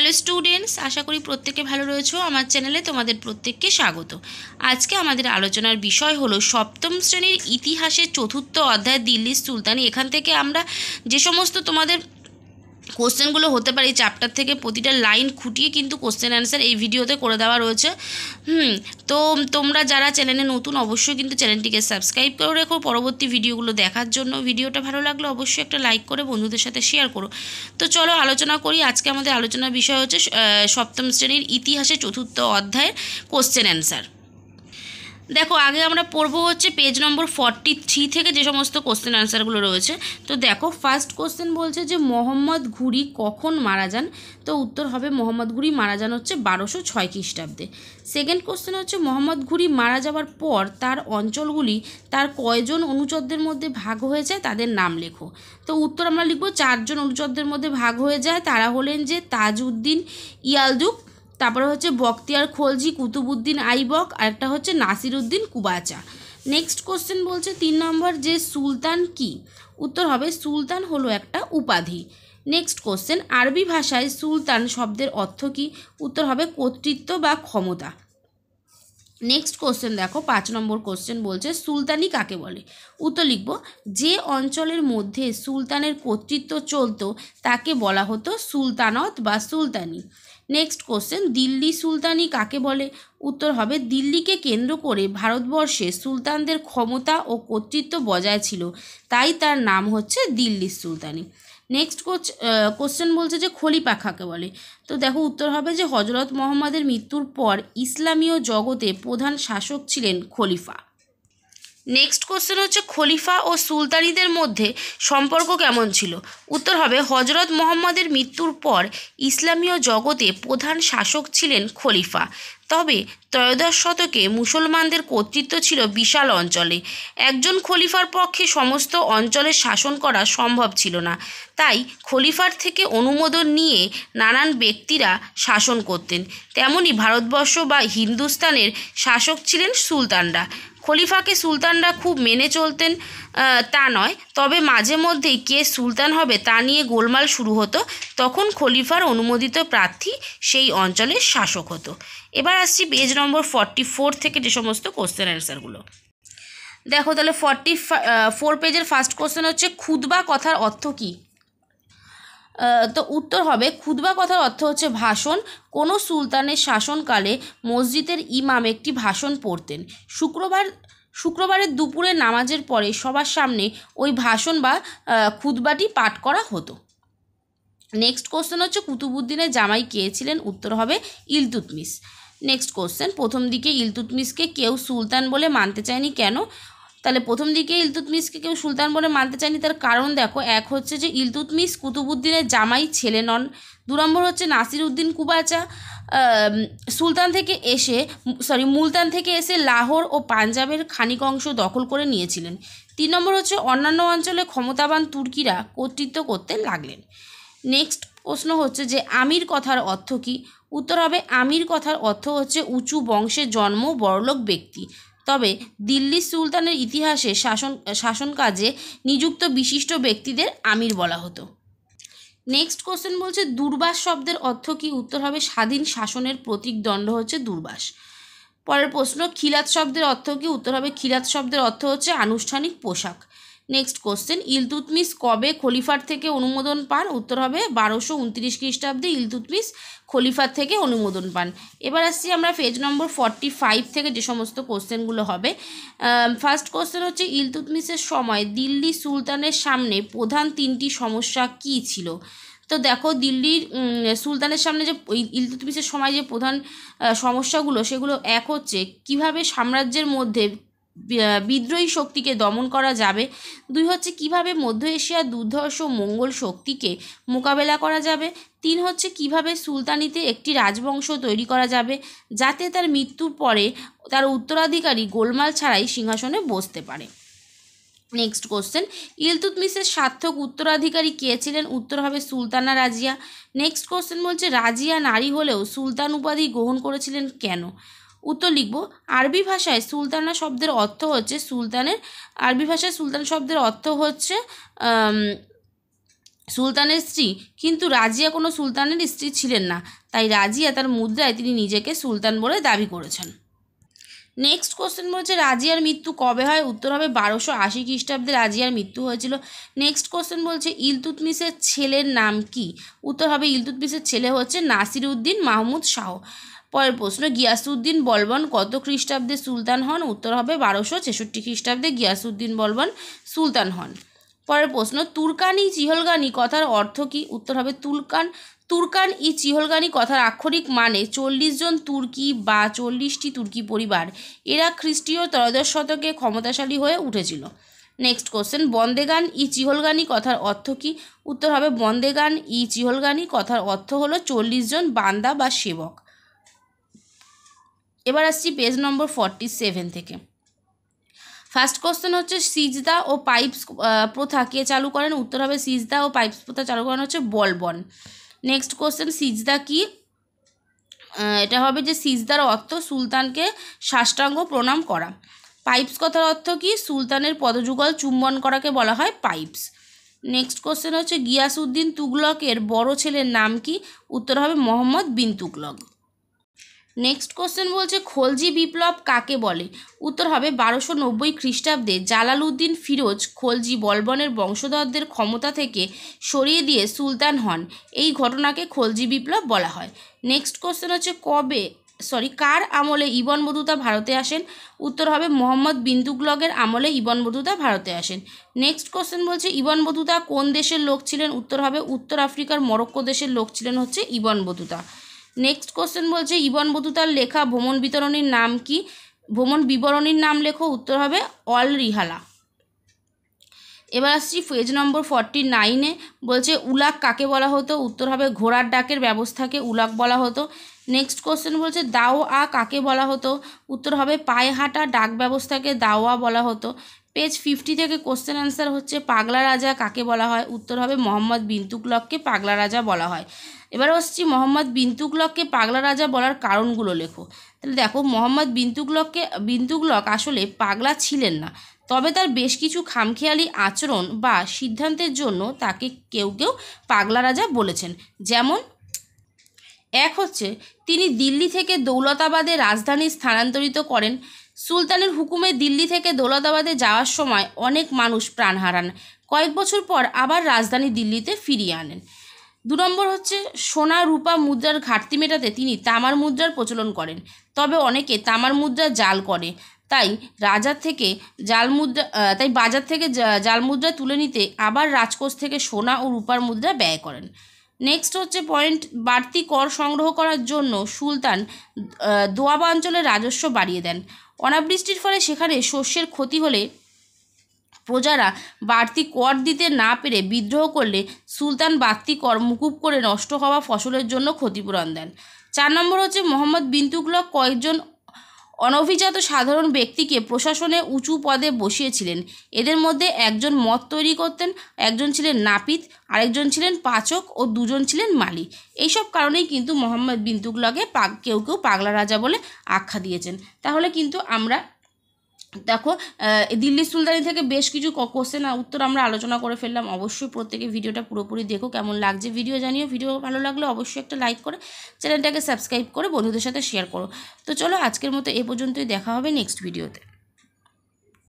Hello students, আশা করি প্রত্যেকে ভালো রয়েছো। আমার চ্যানেলে তোমাদের প্রত্যেককে স্বাগত। আজকে আমাদের আলোচনার বিষয় হলো সপ্তম শ্রেণীর ইতিহাসের চতুর্থ অধ্যায় দিল্লির সুলতানি। এখান থেকে আমরা যে সমস্ত তোমাদের কোশ্চেনগুলো হতে পারে এই চ্যাপ্টার থেকে প্রতিটা লাইন খুঁটিয়ে কিন্তু কোশ্চেন অ্যান্সার এই ভিডিওতে করে দেওয়া রয়েছে। তো তোমরা যারা চ্যানেলে নতুন অবশ্যই কিন্তু চ্যানেলটিকে সাবস্ক্রাইব করে রেখো পরবর্তী ভিডিওগুলো দেখার জন্য। ভিডিওটা ভালো লাগলে অবশ্যই একটা লাইক করে বন্ধুদের সাথে শেয়ার করো। তো চলো আলোচনা করি। আজকে আমাদের আলোচনার বিষয় হচ্ছে সপ্তম শ্রেণীর ইতিহাসের চতুর্থ অধ্যায়ের কোশ্চেন অ্যান্সার। দেখো, আগে আমরা পড়বো হচ্ছে পেজ নম্বর 43 থেকে যে সমস্ত কোশ্চেন আনসারগুলো রয়েছে। তো দেখো, ফার্স্ট কোশ্চেন বলছে যে মোহাম্মদ ঘুরি কখন মারা যান। তো উত্তর হবে মোহাম্মদ ঘুরি মারা যান হচ্ছে 1206 খ্রিস্টাব্দে। সেকেন্ড কোশ্চেন হচ্ছে মোহাম্মদ ঘুরি মারা যাওয়ার পর তার অঞ্চলগুলি তার কয়জন অনুচরদের মধ্যে ভাগ হয়ে যায়, তাদের নাম লেখো। তো উত্তর আমরা লিখবো 4 জন অনুচরদের মধ্যে ভাগ হয়ে যায়। তারা হলেন যে তাজউদ্দিন ইয়ালদুক, তারপরে হচ্ছে বখতিয়ার খলজি, কুতুবুদ্দিন আইবক, আর একটা হচ্ছে নাসিরুদ্দিন কুবাচা। নেক্সট কোশ্চেন বলছে 3 নম্বর যে সুলতান কি। উত্তর হবে সুলতান হলো একটা উপাধি। নেক্সট কোশ্চেন আরবি ভাষায় সুলতান শব্দের অর্থ কি। উত্তর হবে কর্তৃত্ব বা ক্ষমতা। নেক্সট কোশ্চেন দেখো, 5 নম্বর কোশ্চেন বলছে সুলতানি কাকে বলে। উত্তর লিখব যে অঞ্চলের মধ্যে সুলতানের কর্তৃত্ব চলতো তাকে বলা হতো সুলতানত বা সুলতানি। নেক্সট কোশ্চেন দিল্লি সুলতানি কাকে বলে। উত্তর হবে দিল্লিকে কেন্দ্র করে ভারতবর্ষে সুলতানদের ক্ষমতা ও কর্তৃত্ব বজায় ছিল, তাই তার নাম হচ্ছে দিল্লি সুলতানি। নেক্সট কোশ্চেন বলছে যে খলিফা কাকে বলে। তো দেখো, উত্তর হবে যে হজরত মোহাম্মদের মৃত্যুর পর ইসলামীয় জগতে প্রধান শাসক ছিলেন খলিফা। নেক্সট কোশ্চেন হচ্ছে খলিফা ও সুলতানিদের মধ্যে সম্পর্ক কেমন ছিল। উত্তর হবে হজরত মোহাম্মদের মৃত্যুর পর ইসলামীয় জগতে প্রধান শাসক ছিলেন খলিফা। তবে ত্রয়োদশ শতকে মুসলমানদের কর্তৃত্ব ছিল বিশাল অঞ্চলে। একজন খলিফার পক্ষে সমস্ত অঞ্চলের শাসন করা সম্ভব ছিল না, তাই খলিফার থেকে অনুমোদন নিয়ে নানান ব্যক্তিরা শাসন করতেন। তেমনি ভারতবর্ষ বা হিন্দুস্তানের শাসক ছিলেন সুলতানরা। খলিফাকে সুলতানরা খুব মেনে চলতেন তা নয়, তবে মাঝে মধ্যেই কে সুলতান হবে তা নিয়ে গোলমাল শুরু হতো। তখন খলিফার অনুমোদিত প্রার্থী সেই অঞ্চলের শাসক হতো। এবার আসছি পেজ নম্বর 44 থেকে যে সমস্ত কোশ্চেন অ্যান্সারগুলো। দেখো তাহলে 44 পেজের ফার্স্ট কোশ্চেন হচ্ছে খুতবা কথার অর্থ কী। তো উত্তর হবে খুতবা কথার অর্থ হচ্ছে ভাষণ। কোনো সুলতানের শাসনকালে মসজিদের ইমাম একটি ভাষণ পড়তেন। শুক্রবারের দুপুরে নামাজের পরে সবার সামনে ওই ভাষণ বা খুতবাটি পাঠ করা হতো। নেক্সট কোশ্চেন হচ্ছে কুতুবুদ্দিনের জামাই কে ছিলেন। উত্তর হবে ইলতুৎমিশ। নেক্সট কোশ্চেন প্রথম দিকে ইলতুৎমিশকে কেউ সুলতান বলে মানতে চায়নি কেন। তাহলে প্রথম দিকে ইলতুৎমিশকে কেউ সুলতান বলে মানতে চায়নি, তার কারণ দেখো, এক হচ্ছে যে ইলতুৎমিশ কুতুবুদ্দিনের জামাই ছেলে নন। 2 নম্বর হচ্ছে নাসিরুদ্দিন কুবাচা মুলতান থেকে এসে লাহোর ও পাঞ্জাবের খানিক অংশ দখল করে নিয়েছিলেন। 3 নম্বর হচ্ছে অন্যান্য অঞ্চলে ক্ষমতাবান তুর্কিরা কর্তৃত্ব করতে লাগলেন। নেক্সট প্রশ্ন হচ্ছে যে আমির কথার অর্থ কী। উত্তর হবে আমির কথার অর্থ হচ্ছে উঁচু বংশে জন্ম, বড়লোক ব্যক্তি। তবে দিল্লি সুলতানের ইতিহাসে শাসন কাজে নিযুক্ত বিশিষ্ট ব্যক্তিদের আমির বলা হতো। নেক্সট কোশ্চেন বলছে দূর্বাস শব্দের অর্থ কী। উত্তর হবে স্বাধীন শাসনের প্রতীক দণ্ড হচ্ছে দূর্বাস। পরের প্রশ্ন খিলাত শব্দের অর্থ কী। উত্তর হবে খিলাত শব্দের অর্থ হচ্ছে আনুষ্ঠানিক পোশাক। নেক্সট কোশ্চেন ইলতুৎমিশ কবে খলিফার থেকে অনুমোদন পান। উত্তর হবে 1229 খ্রিস্টাব্দে ইলতুৎমিশ খলিফার থেকে অনুমোদন পান। এবার আসছি আমরা পেজ নম্বর 45 থেকে যে সমস্ত কোশ্চেনগুলো হবে। ফার্স্ট কোশ্চেন হচ্ছে ইলতুৎমিশের সময় দিল্লি সুলতানের সামনে প্রধান 3টি সমস্যা কী ছিল। তো দেখো, দিল্লির সুলতানের সামনে যে ইলতুৎমিশের সময় যে প্রধান সমস্যাগুলো সেগুলো, এক হচ্ছে কিভাবে সাম্রাজ্যের মধ্যে বিদ্রোহী শক্তিকে দমন করা যাবে। 2 হচ্ছে কিভাবে মধ্য এশিয়ার দুর্ধর্ষ মঙ্গল শক্তিকে মোকাবেলা করা যাবে। 3 হচ্ছে কিভাবে সুলতানিতে একটি রাজবংশ তৈরি করা যাবে যাতে তার মৃত্যুর পরে তার উত্তরাধিকারী গোলমাল ছাড়াই সিংহাসনে বসতে পারে। নেক্সট কোশ্চেন ইলতুৎমিশের সার্থক উত্তরাধিকারী কে ছিলেন। উত্তর হবে সুলতানা রাজিয়া। নেক্সট কোশ্চেন বলছে রাজিয়া নারী হলেও সুলতান উপাধি গ্রহণ করেছিলেন কেন। উত্তর লিখব আরবি ভাষায় সুলতানা শব্দের অর্থ হচ্ছে সুলতান শব্দের অর্থ হচ্ছে সুলতানের স্ত্রী, কিন্তু রাজিয়া কোনো সুলতানের স্ত্রী ছিলেন না, তাই রাজিয়া তার মুদ্রায় তিনি নিজেকে সুলতান বলে দাবি করেছেন। নেক্সট কোশ্চেন বলছে রাজিয়ার মৃত্যু কবে হয়? উত্তর হবে 1280 খ্রিস্টাব্দে রাজিয়ার মৃত্যু হয়েছিল। নেক্সট কোশ্চেন বলছে ইলতুৎমিশের ছেলের নাম কি? উত্তর হবে ইলতুৎমিশের ছেলে হচ্ছে নাসিরউদ্দিন মাহমুদ শাহ। পরের প্রশ্ন গিয়াসউদ্দিন বলবন কত খ্রিস্টাব্দে সুলতান হন? উত্তর হবে 1263 খ্রিস্টাব্দে গিয়াসউদ্দিন বলবন সুলতান হন। পরের প্রশ্ন তুর্কানি চিহলগানি কথার অর্থ কী? উত্তর হবে তুর্কান ই চিহলগানি কথার আক্ষরিক মানে 40 জন তুর্কি বা 40টি তুর্কি পরিবার। এরা খ্রিস্টীয় ত্রয়োদশ শতকে ক্ষমতাশালী হয়ে উঠেছিল। নেক্সট কোশ্চেন বন্দেগান ই চিহলগানি কথার অর্থ কী? উত্তর হবে বন্দেগান ই চিহলগানি কথার অর্থ হলো 40 জন বান্দা বা সেবক। এবার আসছি পেজ নম্বর 47 থেকে। ফার্স্ট কোশ্চেন হচ্ছে সিজদা ও পাইপস প্রথা কে চালু করেন? উত্তর হবে সিজদা ও পাইপস প্রথা চালু করেন হচ্ছে বলবন। নেক্সট কোশ্চেন সিজদা কি? এটা হবে যে সিজদার অর্থ সুলতানকে সাষ্টাঙ্গ প্রণাম করা। পাইপস কথার অর্থ কি? সুলতানের পদযুগল চুম্বন করাকে বলা হয় পাইপস। নেক্সট কোশ্চেন হচ্ছে গিয়াসউদ্দিন তুগলকের বড় ছেলের নাম কি? উত্তর হবে মোহাম্মদ বিন তুগলক। নেক্সট কোশ্চেন বলছে খলজি বিপ্লব কাকে বলে? উত্তর হবে 1290 খ্রিস্টাব্দে জালালউদ্দিন ফিরোজ খলজি বলবনের বংশধরদের ক্ষমতা থেকে সরিয়ে দিয়ে সুলতান হন। এই ঘটনাকে খলজি বিপ্লব বলা হয়। নেক্সট কোশ্চেন হচ্ছে কার আমলে ইবন বতুতা ভারতে আসেন? উত্তর হবে মোহাম্মদ বিন তুগলকের আমলে ইবন বতুতা ভারতে আসেন। নেক্সট কোশ্চেন বলছে ইবন বতুতা কোন দেশের লোক ছিলেন? উত্তর হবে উত্তর আফ্রিকার মরক্কো দেশের লোক ছিলেন হচ্ছে ইবন বতুতা। নেক্সট কোশ্চেন বলছে ইবন বতুতার লেখা ভ্রমণ বিতরণীর নাম কি? ভ্রমণ বিবরণীর নাম লেখো। উত্তর হবে অল রিহালা। এবার আসছি পেজ নম্বর 49-এ। বলছে উলাক কাকে বলা হতো? উত্তর হবে ঘোড়ার ডাকের ব্যবস্থাকে উলাক বলা হতো। নেক্সট কোশ্চেন বলছে দাওয়া কাকে বলা হতো? উত্তর হবে পায়ে হাঁটা ডাক ব্যবস্থাকে দাওয়া বলা হতো। পেজ 50 থেকে কোশ্চেন অ্যান্সার হচ্ছে পাগলা রাজা কাকে বলা হয়? উত্তর হবে মোহাম্মদ বিন তুগলককে পাগলা রাজা বলা হয়। এবার আসছি মোহাম্মদ বিন তুগলককে পাগলা রাজা বলার কারণগুলো লেখো। তাহলে দেখো মোহাম্মদ বিন তুগলক আসলে পাগলা ছিলেন না, তবে তার বেশ কিছু খামখেয়ালি আচরণ বা সিদ্ধান্তের জন্য তাকে কেউ কেউ পাগলা রাজা বলেছেন। যেমন এক হচ্ছে তিনি দিল্লি থেকে দৌলতাবাদে রাজধানী স্থানান্তরিত করেন। সুলতানের হুকুমে দিল্লি থেকে দৌলতাবাদে যাওয়ার সময় অনেক মানুষ প্রাণ হারান। কয়েক বছর পর আবার রাজধানী দিল্লিতে ফিরিয়ে আনেন। 2 নম্বর হচ্ছে সোনা রূপা মুদ্রার ঘাটতি মেটাতে তিনি তামার মুদ্রার প্রচলন করেন, তবে অনেকে তামার মুদ্রা জাল করে, তাই বাজার থেকে জাল মুদ্রা তুলে নিতে আবার রাজকোষ থেকে সোনা ও রূপার মুদ্রা ব্যয় করেন। নেক্সট হচ্ছে পয়েন্ট বাড়তি কর সংগ্রহ করার জন্য সুলতান দোয়াবা অঞ্চলের রাজস্ব বাড়িয়ে দেন। অনাবৃষ্টির ফলে সেখানে শস্যের ক্ষতি হলে প্রজারা বাড়তি কর দিতে না পেরে বিদ্রোহ করলে সুলতান বাড়তি কর মুকুব করে নষ্ট হওয়া ফসলের জন্য ক্ষতিপূরণ দেন। 4 নম্বর হচ্ছে মোহাম্মদ বিন তুগলক কয়েকজন অনভিজাত সাধারণ ব্যক্তিকে প্রশাসনে উঁচু পদে বসিয়েছিলেন। এদের মধ্যে একজন মদ তৈরি করতেন, একজন ছিলেন নাপিত, আরেকজন ছিলেন পাচক ও 2 জন ছিলেন মালি। এইসব কারণেই কিন্তু মোহাম্মদ বিন তুগলকে কেউ কেউ পাগলা রাজা বলে আখ্যা দিয়েছেন। তাহলে কিন্তু আমরা দেখো দিল্লি সুলতানি থেকে বেশ কিছু কোশ্চেন উত্তর আমরা আলোচনা করে ফেললাম। অবশ্যই প্রত্যেকে ভিডিওটা পুরোপুরি দেখো, কেমন লাগছে ভিডিও জানিও। ভিডিও ভালো লাগলে অবশ্যই একটা লাইক করে চ্যানেলটাকে সাবস্ক্রাইব করে বন্ধুদের সাথে শেয়ার করো। তো চলো আজকের মতো এ পর্যন্তই, দেখা হবে নেক্সট ভিডিওতে।